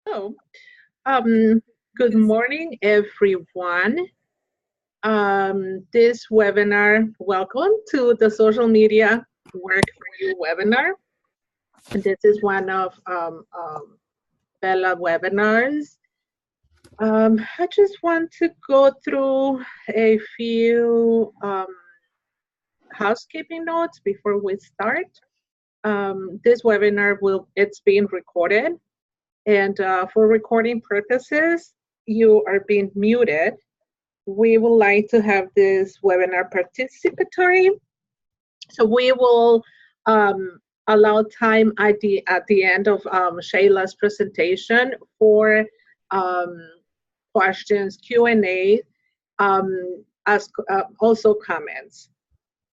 So, um, You good can see. morning, everyone. This webinar, welcome to the social media work for you webinar. And this is one of BELA webinars. I just want to go through a few housekeeping notes before we start. This webinar it's being recorded, and for recording purposes, you are being muted. We would like to have this webinar participatory, so we will allow time at the end of Shayla's presentation for um, questions, Q&A, as also comments.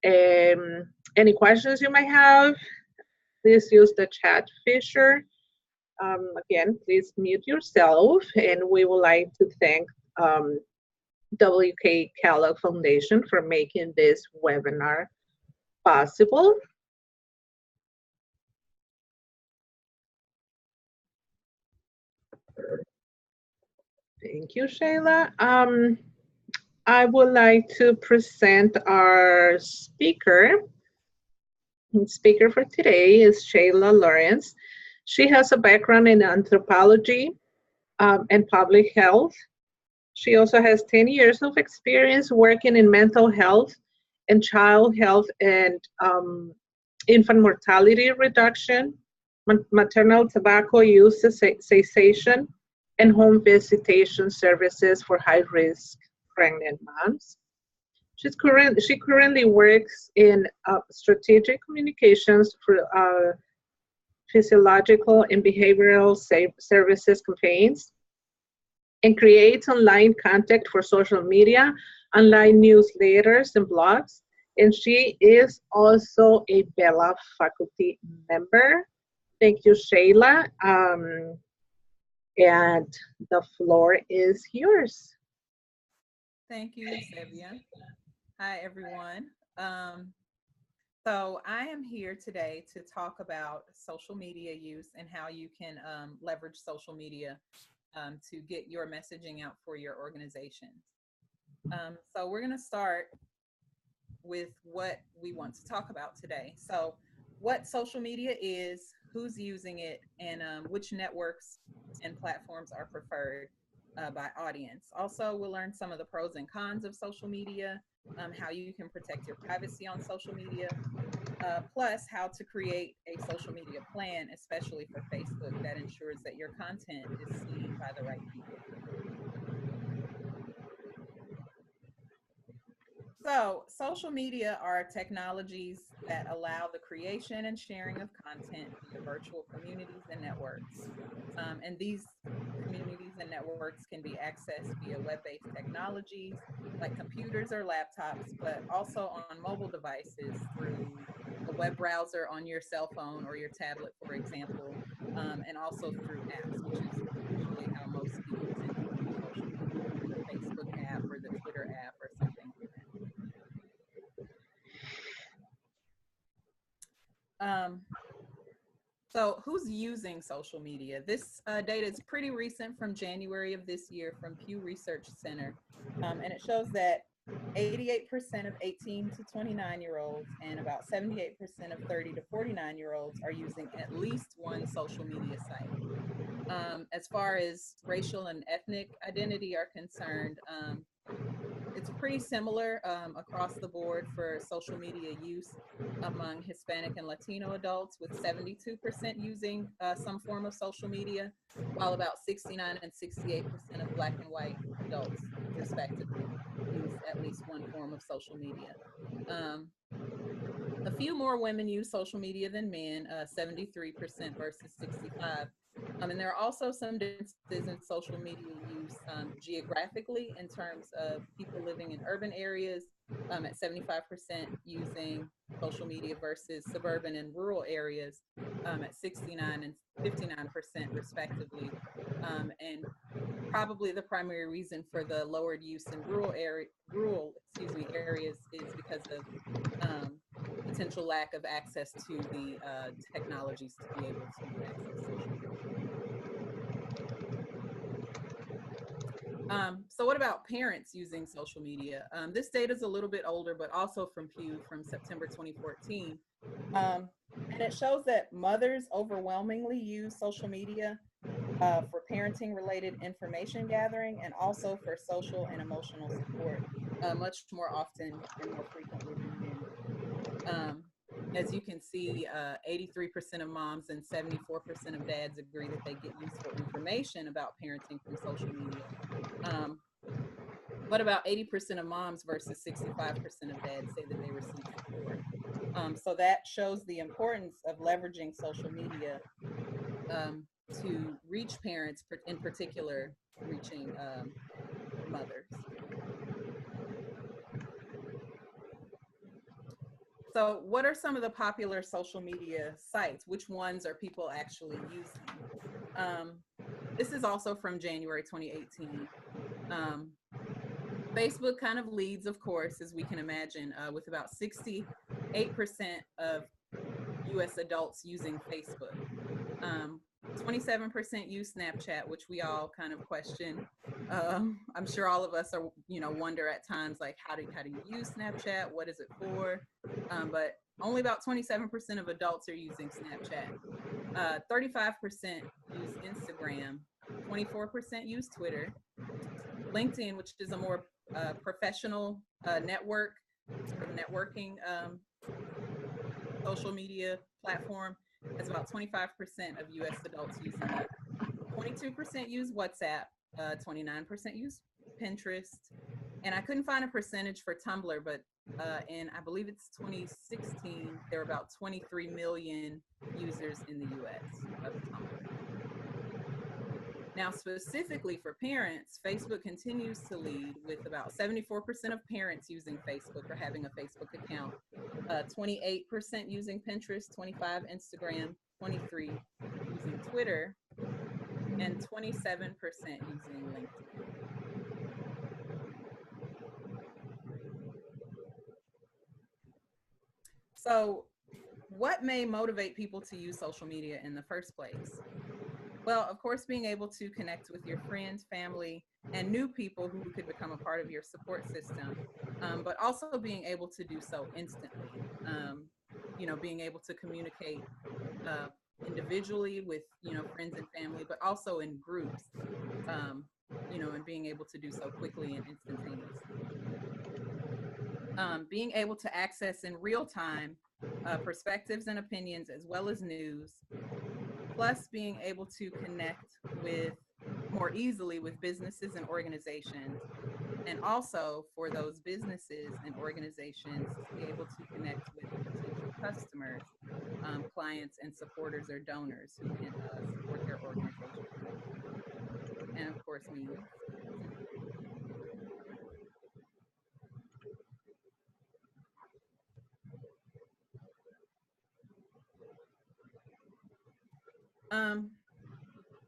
Any questions you might have, please use the chat feature. Again, please mute yourself, and we would like to thank WK Kellogg Foundation for making this webinar possible. Thank you, Shayla. I would like to present our speaker. The speaker for today is Shayla Lawrence. She has a background in anthropology and public health. She also has 10 years of experience working in mental health and child health and infant mortality reduction, maternal tobacco use cessation, and home visitation services for high-risk pregnant moms. She currently works in strategic communications for physiological and behavioral services campaigns, and creates online content for social media, online newsletters, and blogs. And she is also a BELA faculty member. Thank you, Shayla. And the floor is yours. Thank you, Zevia. Hi, everyone. Um, so I am here today to talk about social media use and how you can leverage social media to get your messaging out for your organizations. So we're going to start with what we want to talk about today. So, what social media is, who's using it, and which networks and platforms are preferred by audience. Also, we'll learn some of the pros and cons of social media, how you can protect your privacy on social media, plus how to create a social media plan, especially for Facebook, that ensures that your content is seen by the right people. So, social media are technologies that allow the creation and sharing of content via virtual communities and networks. And these communities and networks can be accessed via web based technologies like computers or laptops, but also on mobile devices through a web browser on your cell phone or your tablet, for example, and also through apps, which is usually how most people tend to use social media through the Facebook app or the Twitter app or something like that. Um, so, who's using social media? This data is pretty recent from January of this year from Pew Research Center. And it shows that 88% of 18 to 29-year-olds and about 78% of 30 to 49-year-olds are using at least one social media site. As far as racial and ethnic identity are concerned, it's pretty similar across the board for social media use among Hispanic and Latino adults, with 72% using some form of social media, while about 69 and 68% of Black and white adults, respectively, use at least one form of social media. Um, a few more women use social media than men, 73% versus 65. And there are also some differences in social media use geographically in terms of people living in urban areas at 75% using social media versus suburban and rural areas at 69 and 59% respectively. And probably the primary reason for the lowered use in areas is because of um, potential lack of access to the technologies to be able to access social media. So what about parents using social media? This data is a little bit older, but also from Pew from September 2014. And it shows that mothers overwhelmingly use social media for parenting related information gathering and also for social and emotional support much more often and more frequently than men. As you can see, 83% of moms and 74% of dads agree that they get useful information about parenting from social media. But about 80% of moms versus 65% of dads say that they receive support. So that shows the importance of leveraging social media to reach parents, in particular, reaching mothers. So what are some of the popular social media sites? Which ones are people actually using? This is also from January 2018. Facebook kind of leads, of course, as we can imagine, with about 68% of US adults using Facebook. 27% use Snapchat, which we all kind of question. I'm sure all of us are, wonder at times, like, how do you use Snapchat? What is it for? But only about 27% of adults are using Snapchat. 35% use Instagram. 24% use Twitter. LinkedIn, which is a more professional network, sort of networking social media platform, has about 25% of US adults using it. 22% use WhatsApp, 29% use Pinterest, and I couldn't find a percentage for Tumblr, but in, I believe it's 2016, there were about 23 million users in the US of Tumblr. Now, specifically for parents, Facebook continues to lead with about 74% of parents using Facebook or having a Facebook account, 28% using Pinterest, 25% Instagram, 23% using Twitter, and 27% using LinkedIn. So, what may motivate people to use social media in the first place? Well, of course, being able to connect with your friends, family, and new people who could become a part of your support system, but also being able to do so instantly. Being able to communicate individually with, friends and family, but also in groups, and being able to do so quickly and instantaneously. Being able to access in real time perspectives and opinions as well as news, plus being able to connect with more easily with businesses and organizations, and also for those businesses and organizations to be able to connect with potential customers, clients, and supporters or donors who can support their organization. And of course, me.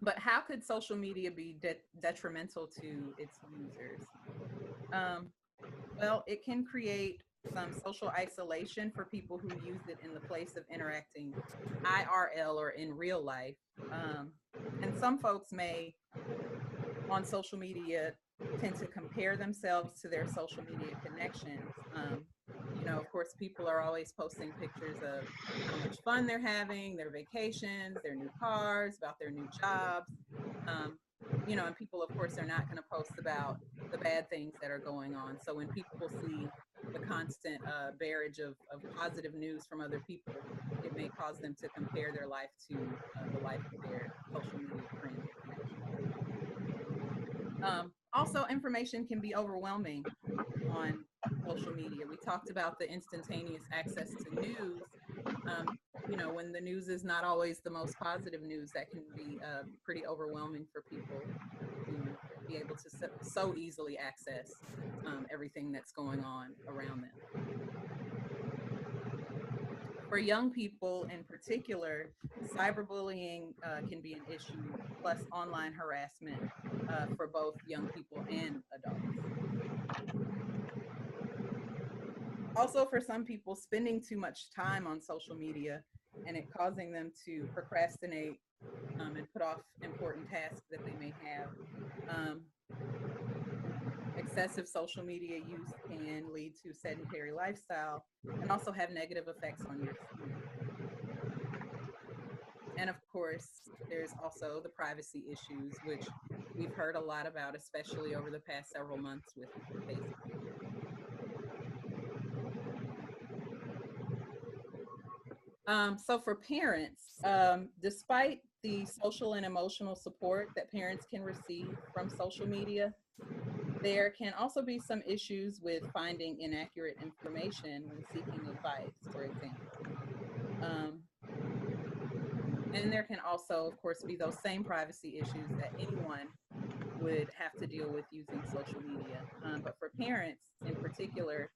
But how could social media be detrimental to its users? Well, it can create some social isolation for people who use it in the place of interacting IRL or in real life. And some folks may, on social media, tend to compare themselves to their social media connections. Of course, people are always posting pictures of how much fun they're having, their vacations, their new cars, about their new jobs. And people, of course, are not going to post about the bad things that are going on. So when people see the constant barrage of positive news from other people, it may cause them to compare their life to the life of their social media friends. Also, information can be overwhelming on social media. We talked about the instantaneous access to news. When the news is not always the most positive news, that can be pretty overwhelming for people to be able to so easily access everything that's going on around them. For young people in particular, cyberbullying can be an issue, plus online harassment for both young people and adults. Also, for some people, spending too much time on social media and it causing them to procrastinate and put off important tasks that they may have. Excessive social media use can lead to sedentary lifestyle and also have negative effects on your sleep. And of course, there's also the privacy issues, which we've heard a lot about, especially over the past several months with Facebook. So for parents, despite the social and emotional support that parents can receive from social media, there can also be some issues with finding inaccurate information when seeking advice, for example. Um, and there can also, of course, be those same privacy issues that anyone would have to deal with using social media. But for parents in particular,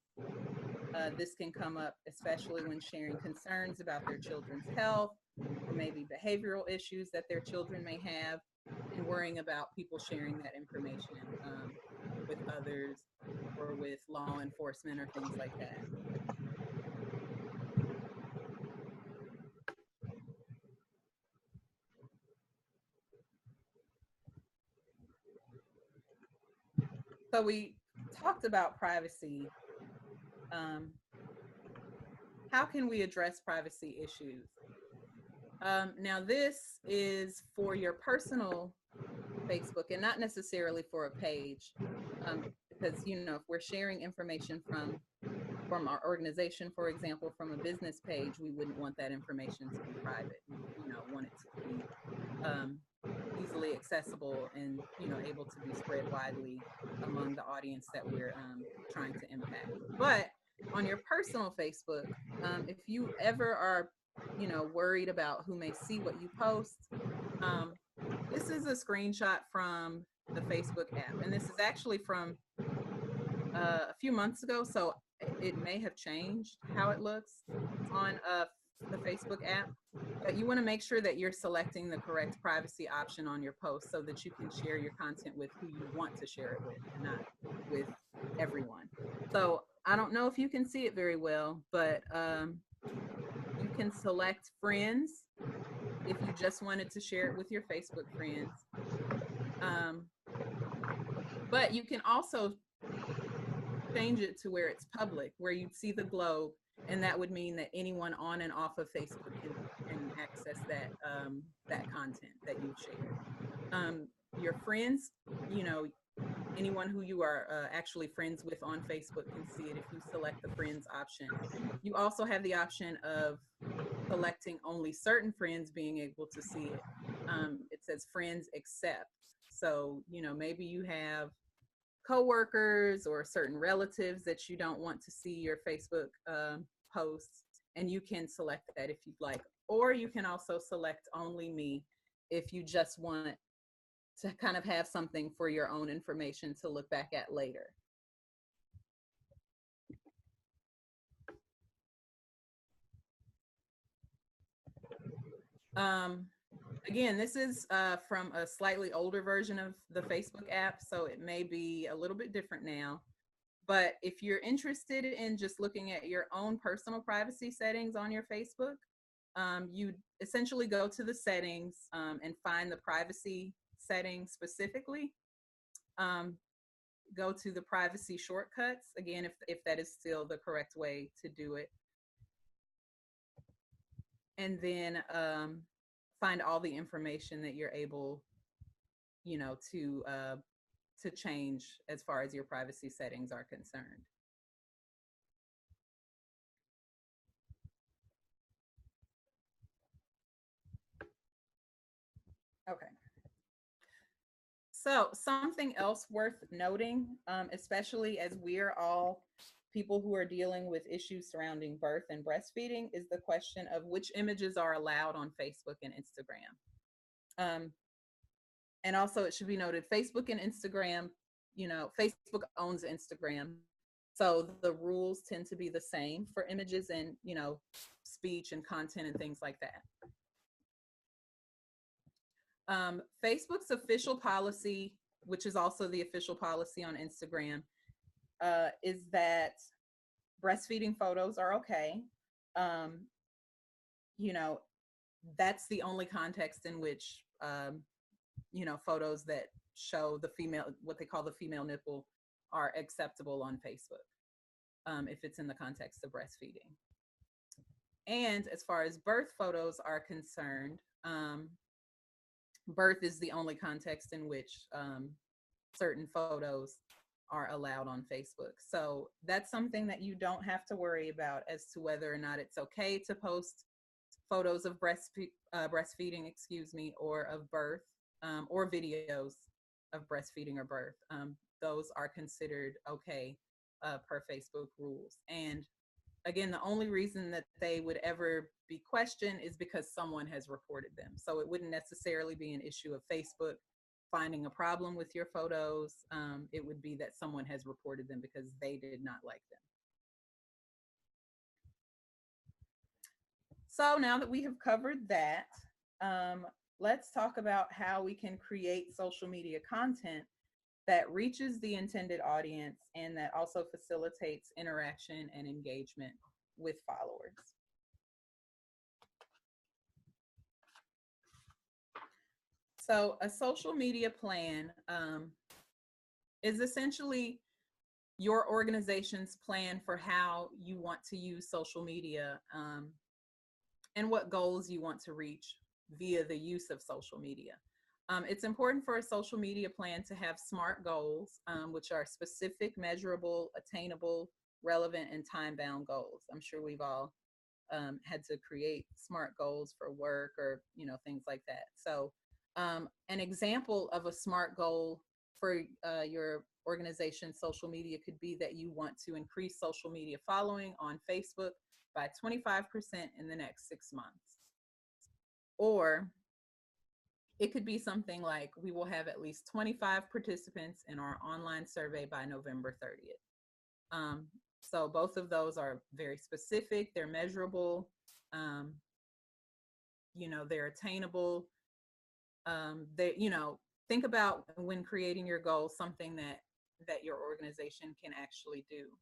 this can come up especially when sharing concerns about their children's health or maybe behavioral issues that their children may have, and worrying about people sharing that information with others or with law enforcement or things like that. So we talked about privacy. How can we address privacy issues? Now, this is for your personal Facebook and not necessarily for a page, because if we're sharing information from our organization, for example, from a business page, we wouldn't want that information to be private. We want it to be easily accessible and able to be spread widely among the audience that we're trying to impact. But on your personal Facebook, if you ever are worried about who may see what you post, this is a screenshot from the Facebook app, and this is actually from a few months ago, so it may have changed how it looks on the Facebook app. But you want to make sure that you're selecting the correct privacy option on your post so that you can share your content with who you want to share it with and not with everyone. So I don't know if you can see it very well, but you can select friends if you just wanted to share it with your Facebook friends. But you can also change it to where it's public, where you'd see the globe, and that would mean that anyone on and off of Facebook can access that content that you've shared. Your friends, anyone who you are actually friends with on Facebook can see it if you select the friends option. You also have the option of selecting only certain friends being able to see it. It says friends accept. So, maybe you have coworkers or certain relatives that you don't want to see your Facebook posts, and you can select that if you'd like. Or you can also select only me if you just want to kind of have something for your own information to look back at later. Again, this is from a slightly older version of the Facebook app, so it may be a little bit different now. But if you're interested in just looking at your own personal privacy settings on your Facebook, you essentially go to the settings and find the privacy settings specifically. Go to the privacy shortcuts, again, if that is still the correct way to do it. And then find all the information that you're able, to change as far as your privacy settings are concerned. Okay. So something else worth noting, especially as we're all people who are dealing with issues surrounding birth and breastfeeding, is the question of which images are allowed on Facebook and Instagram. And also it should be noted, Facebook and Instagram, Facebook owns Instagram. So the rules tend to be the same for images and, speech and content and things like that. Facebook's official policy, which is also the official policy on Instagram, is that breastfeeding photos are okay. you know, that's the only context in which, photos that show the female, what they call the female nipple, are acceptable on Facebook, if it's in the context of breastfeeding. And as far as birth photos are concerned, birth is the only context in which certain photos are allowed on Facebook. So that's something that you don't have to worry about as to whether or not it's okay to post photos of breastfeeding, or of birth, or videos of breastfeeding or birth. Those are considered okay per Facebook rules. And again, the only reason that they would ever be questioned is because someone has reported them. So it wouldn't necessarily be an issue of Facebook finding a problem with your photos. It would be that someone has reported them because they did not like them. So now that we have covered that, let's talk about how we can create social media content that reaches the intended audience and that also facilitates interaction and engagement with followers. So a social media plan is essentially your organization's plan for how you want to use social media, and what goals you want to reach via the use of social media. It's important for a social media plan to have SMART goals, which are specific, measurable, attainable, relevant, and time-bound goals. I'm sure we've all had to create SMART goals for work or things like that. So an example of a SMART goal for your organization's social media could be that you want to increase social media following on Facebook by 25% in the next 6 months. Or it could be something like, we will have at least 25 participants in our online survey by November 30th. So both of those are very specific, they're measurable, they're attainable. Think about, when creating your goals, something that your organization can actually do.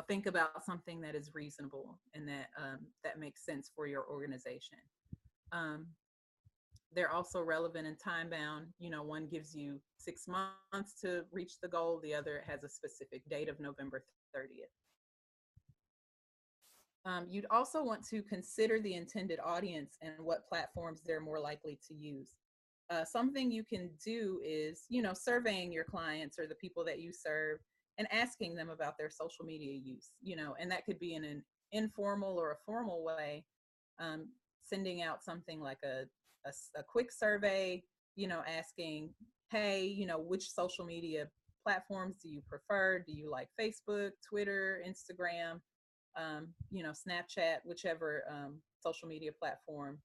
Think about something that is reasonable and that makes sense for your organization. They're also relevant and time bound. One gives you 6 months to reach the goal. The other has a specific date of November 30th. You'd also want to consider the intended audience and what platforms they're more likely to use. Something you can do is, surveying your clients or the people that you serve and asking them about their social media use, and that could be in an informal or a formal way, sending out something like a quick survey, asking, hey, which social media platforms do you prefer? Do you like Facebook, Twitter, Instagram, Snapchat, whichever social media platform,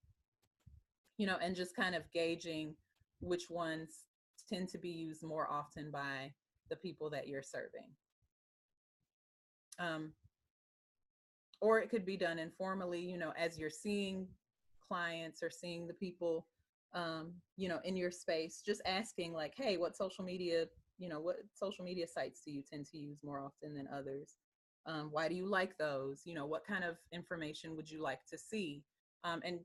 and just kind of gauging which ones tend to be used more often by the people that you're serving. Or it could be done informally, as you're seeing clients or seeing the people, in your space, just asking like, hey, what social media sites do you tend to use more often than others? Why do you like those? What kind of information would you like to see? And,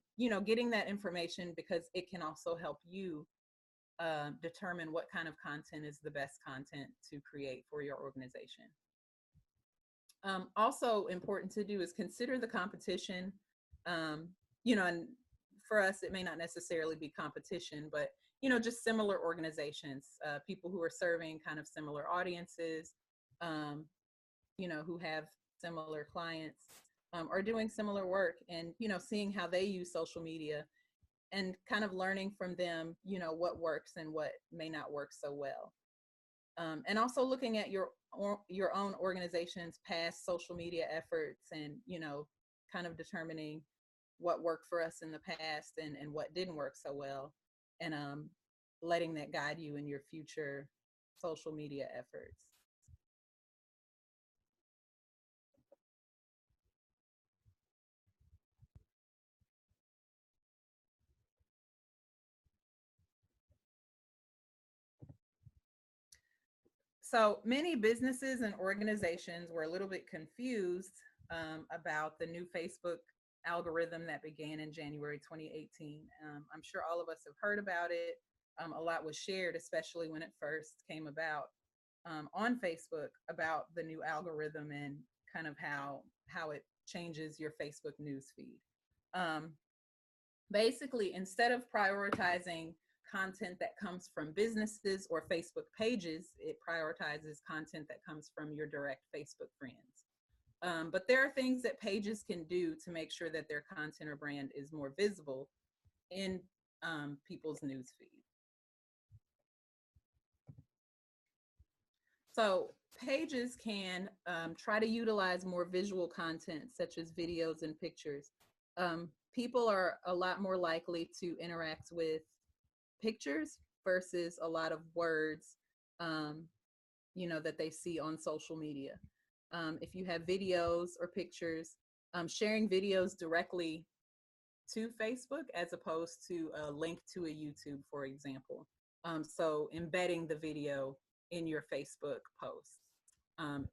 getting that information, because it can also help you determine what kind of content is the best content to create for your organization. Also important to do is consider the competition. And for us, it may not necessarily be competition, but, just similar organizations, people who are serving kind of similar audiences, who have similar clients, are doing similar work, and, seeing how they use social media and kind of learning from them, what works and what may not work so well. And also looking at your own organization's past social media efforts and, kind of determining what worked for us in the past and what didn't work so well, and letting that guide you in your future social media efforts. So many businesses and organizations were a little bit confused about the new Facebook algorithm that began in January 2018. I'm sure all of us have heard about it. A lot was shared, especially when it first came about on Facebook, about the new algorithm and kind of how it changes your Facebook newsfeed. Um, Basically, instead of prioritizing content that comes from businesses or Facebook pages, it prioritizes content that comes from your direct Facebook friends. But there are things that pages can do to make sure that their content or brand is more visible in people's newsfeed. So pages can try to utilize more visual content, such as videos and pictures. People are a lot more likely to interact with pictures versus a lot of words, that they see on social media. If you have videos or pictures, sharing videos directly to Facebook as opposed to a link to a YouTube, for example. So embedding the video in your Facebook post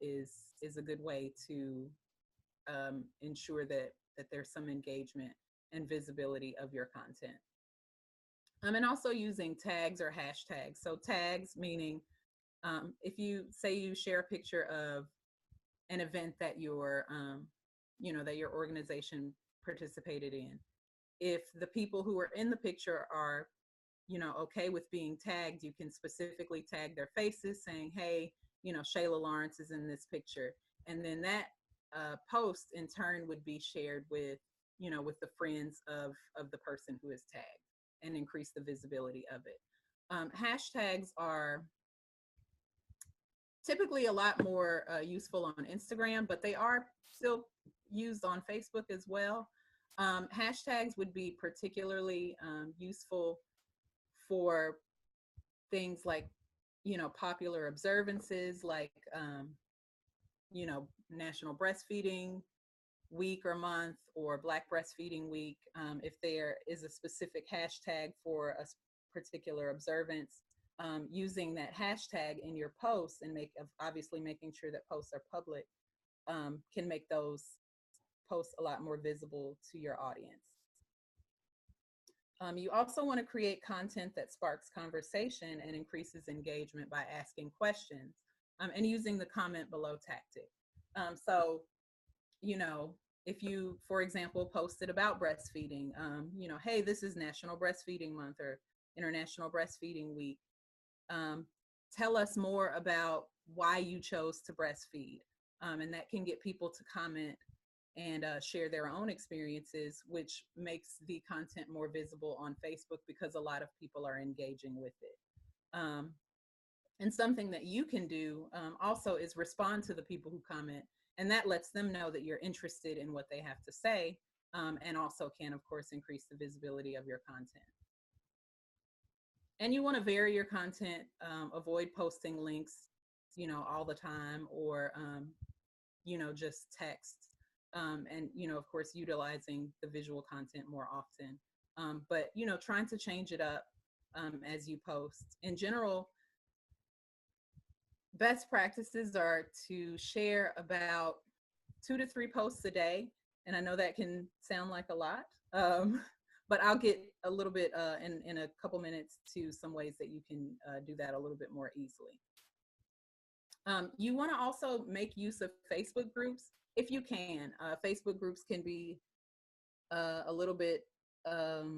is a good way to ensure that there's some engagement and visibility of your content. And also using tags or hashtags. So tags meaning if you say you share a picture of an event that that your organization participated in, if the people who are in the picture are okay with being tagged, you can specifically tag their faces saying, hey, Shayla Lawrence is in this picture. And then that post in turn would be shared with the friends of the person who is tagged and increase the visibility of it. Hashtags are typically a lot more useful on Instagram, but they are still used on Facebook as well. Hashtags would be particularly useful for things like, popular observances like, National Breastfeeding Week or month or Black Breastfeeding Week. If there is a specific hashtag for a particular observance, using that hashtag in your posts and obviously making sure that posts are public can make those posts a lot more visible to your audience. You also want to create content that sparks conversation and increases engagement by asking questions and using the comment below tactic. So, if you, for example, posted about breastfeeding, hey, this is National Breastfeeding Month or International Breastfeeding Week. Tell us more about why you chose to breastfeed. And that can get people to comment and share their own experiences, which makes the content more visible on Facebook because a lot of people are engaging with it. And something that you can do also is respond to the people who comment, and that lets them know that you're interested in what they have to say, and also can, of course, increase the visibility of your content. And you want to vary your content, avoid posting links, all the time, or, just text. And, of course, utilizing the visual content more often. But, trying to change it up as you post. In general, best practices are to share about 2 to 3 posts a day. And I know that can sound like a lot, but I'll get a little bit in a couple minutes to some ways that you can do that a little bit more easily. You want to also make use of Facebook groups if you can. Facebook groups can be a little bit of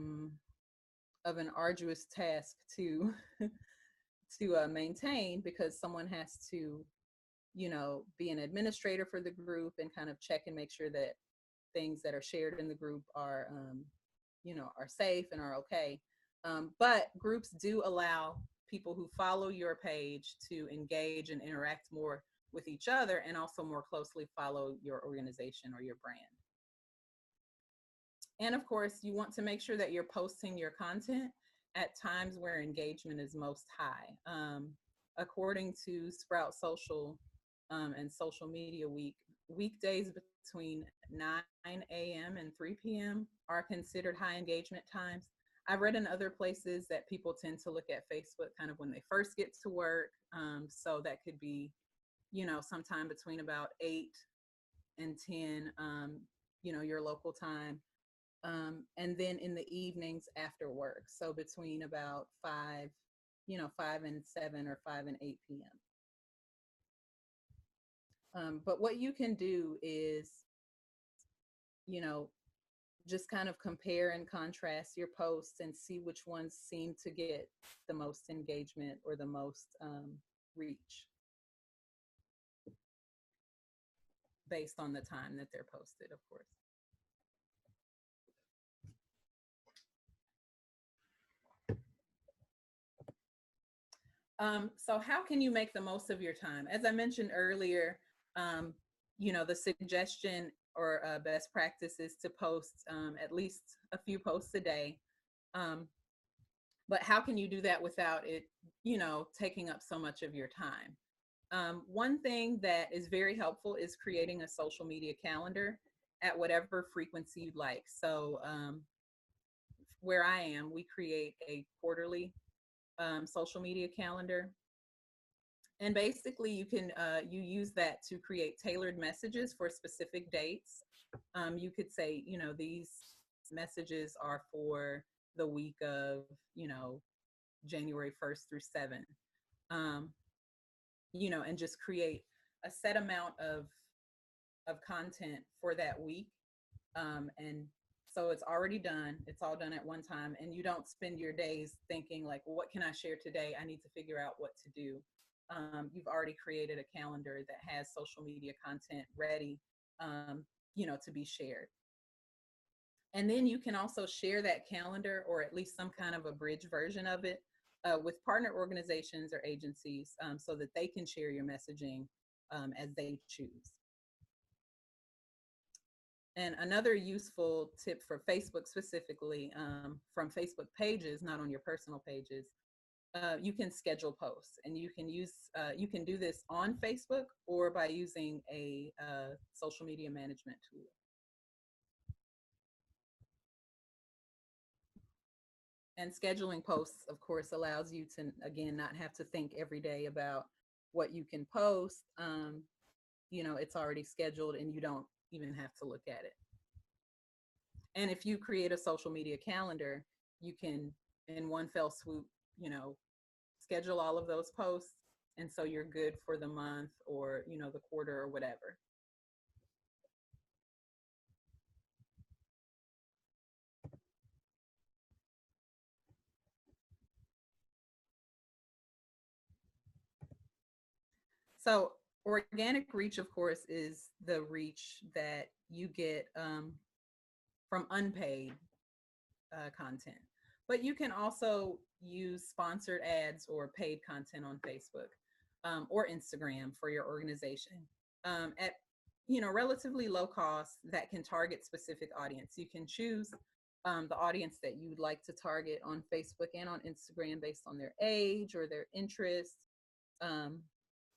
an arduous task to maintain because someone has to, be an administrator for the group and kind of check and make sure that things that are shared in the group are, are safe and are okay. But groups do allow people who follow your page to engage and interact more with each other and also more closely follow your organization or your brand. And of course, you want to make sure that you're posting your content at times where engagement is most high. According to Sprout Social and Social Media Week, weekdays between 9 a.m. and 3 p.m. are considered high engagement times. I've read in other places that people tend to look at Facebook kind of when they first get to work. So that could be, sometime between about 8 and 10, your local time. and then in the evenings after work. So between about 5 and 7 or 5 and 8 p.m. But what you can do is, you know, just kind of compare and contrast your posts and see which ones seem to get the most engagement or the most reach based on the time that they're posted, of course. So how can you make the most of your time? As I mentioned earlier, the suggestion or best practice is to post at least a few posts a day. But how can you do that without it, taking up so much of your time? One thing that is very helpful is creating a social media calendar at whatever frequency you'd like. So where I am, we create a quarterly social media calendar. And basically you can you use that to create tailored messages for specific dates. You could say, these messages are for the week of, January 1st through 7th. And just create a set amount of content for that week. And so it's already done. It's all done at one time. And you don't spend your days thinking like, well, what can I share today? I need to figure out what to do. You've already created a calendar that has social media content ready, to be shared. And then you can also share that calendar, or at least some kind of a bridge version of it, with partner organizations or agencies, so that they can share your messaging as they choose. And another useful tip for Facebook specifically, from Facebook pages, not on your personal pages, you can schedule posts, and you can do this on Facebook or by using a social media management tool. And scheduling posts, of course, allows you to, again, not have to think every day about what you can post. It's already scheduled and you don't even have to look at it. And if you create a social media calendar, you can, in one fell swoop, schedule all of those posts. And so you're good for the month or, the quarter or whatever. So organic reach, of course, is the reach that you get from unpaid content. But you can also use sponsored ads or paid content on Facebook or Instagram for your organization at relatively low cost that can target specific audience. You can choose the audience that you'd like to target on Facebook and on Instagram based on their age or their interests,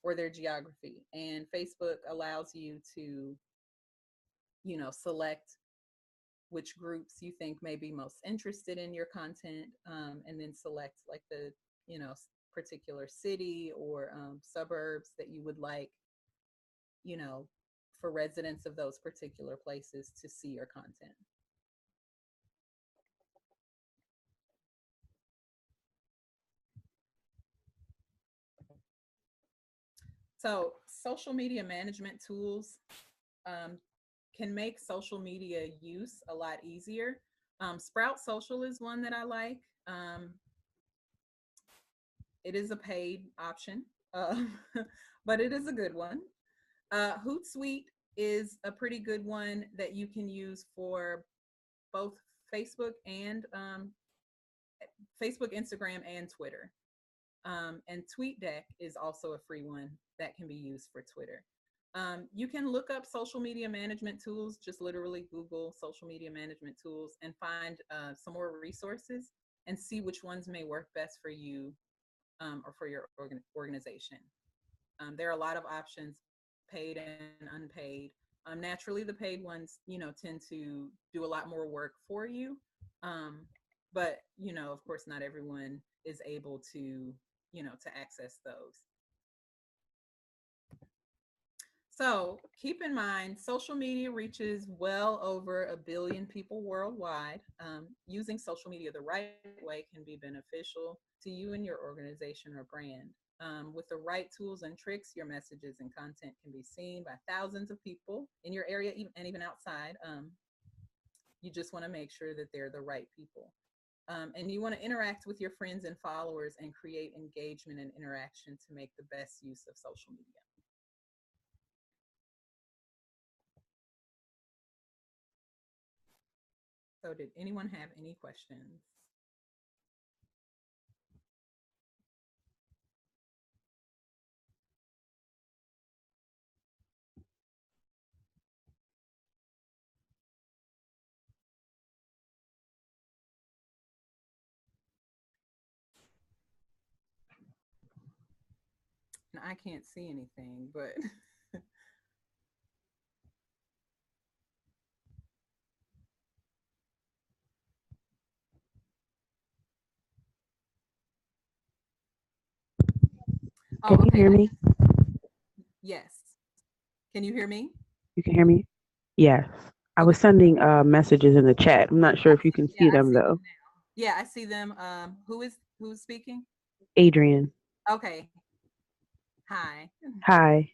or their geography. And Facebook allows you to, select which groups you think may be most interested in your content, and then select like the, particular city or suburbs that you would like, for residents of those particular places to see your content. So social media management tools can make social media use a lot easier. Sprout Social is one that I like. It is a paid option, but it is a good one. Hootsuite is a pretty good one that you can use for both Facebook and Facebook, Instagram, and Twitter. And TweetDeck is also a free one that can be used for Twitter. You can look up social media management tools, just literally Google social media management tools and find some more resources and see which ones may work best for you or for your organization. There are a lot of options, paid and unpaid. Naturally, the paid ones, tend to do a lot more work for you. But, of course, not everyone is able to, to access those. So keep in mind, social media reaches well over 1 billion people worldwide. Using social media the right way can be beneficial to you and your organization or brand. With the right tools and tricks, your messages and content can be seen by thousands of people in your area and even outside. You just want to make sure that they're the right people. And you want to interact with your friends and followers and create engagement and interaction to make the best use of social media. So did anyone have any questions? And I can't see anything, but oh, Can you okay. hear me? Yes. Can you hear me? You can hear me? Yes. I Okay. was sending messages in the chat. I'm not sure if you can Yeah, see I them see them though. now. Yeah, I see them. Who's speaking? Adrian. Okay. Hi. Hi.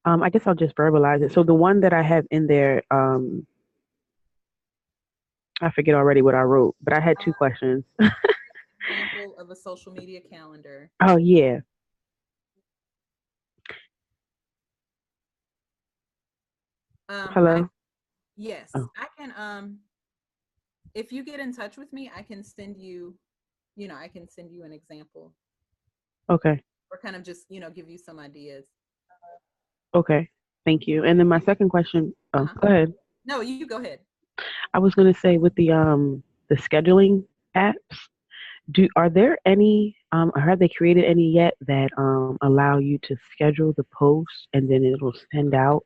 I guess I'll just verbalize it. So the one that I have in there, I forget already what I wrote, but I had two questions. Example of a social media calendar. Oh yeah. I Hello. yes, Oh, I can if you get in touch with me, I can send you, I can send you an example okay. or kind of just, give you some ideas. Okay. Thank you. And then my second question, oh, Uh-huh. go ahead. No, you go ahead. I was gonna say with the scheduling apps, are there any or have they created any yet that allow you to schedule the post and then it'll send out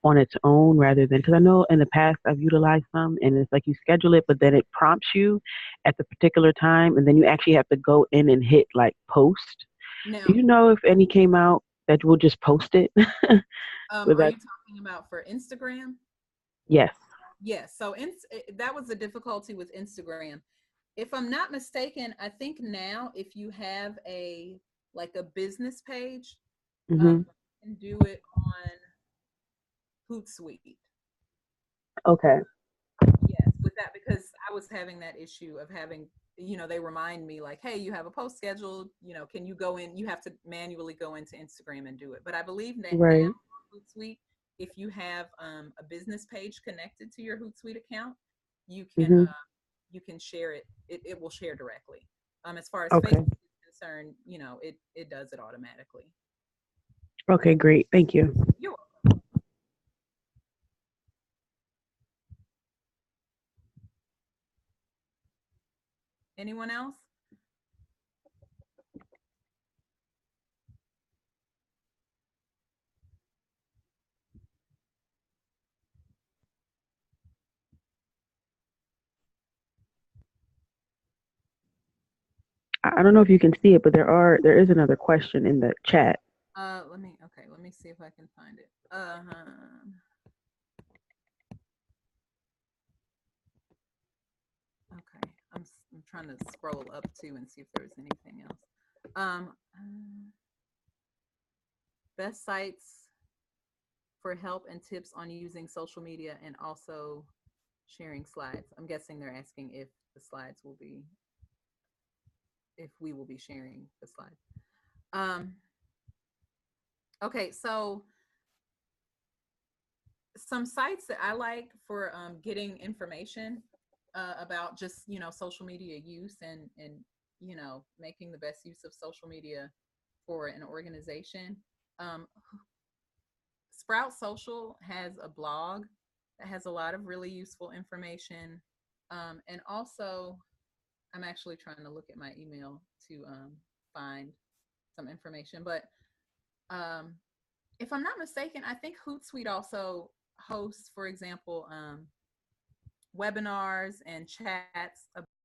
on its own rather than, because I know in the past I've utilized some and it's like you schedule it but then it prompts you at the particular time and then you actually have to go in and hit like post. Do Now, you know if any came out that will just post it? With are that, you talking about for Instagram? yes. Yes. So that was the difficulty with Instagram. If I'm not mistaken, I think now if you have a business page, Hmm. you can do it on Hootsuite. Okay. Yes, with that because I was having that issue of having, they remind me like, hey, you have a post scheduled, can you go in? You have to manually go into Instagram and do it. But I believe that now Right. on Hootsuite, if you have a business page connected to your Hootsuite account, you can Hmm. share it. It will share directly. As far as Okay. Facebook is concerned, it does it automatically. Okay, great. Thank you. You're Anyone else? I don't know if you can see it, but there is another question in the chat. Let me see if I can find it. Okay, I'm trying to scroll up too and see if there's anything else. Best sites for help and tips on using social media and also sharing slides. I'm guessing they're asking if the slides will be, if we will be sharing the slides. Um, okay, so some sites that I like for getting information about just social media use and making the best use of social media for an organization. Um, Sprout Social has a blog that has a lot of really useful information, and also I'm actually trying to look at my email to find some information. But um, if I'm not mistaken, I think Hootsuite also hosts, for example, webinars and chats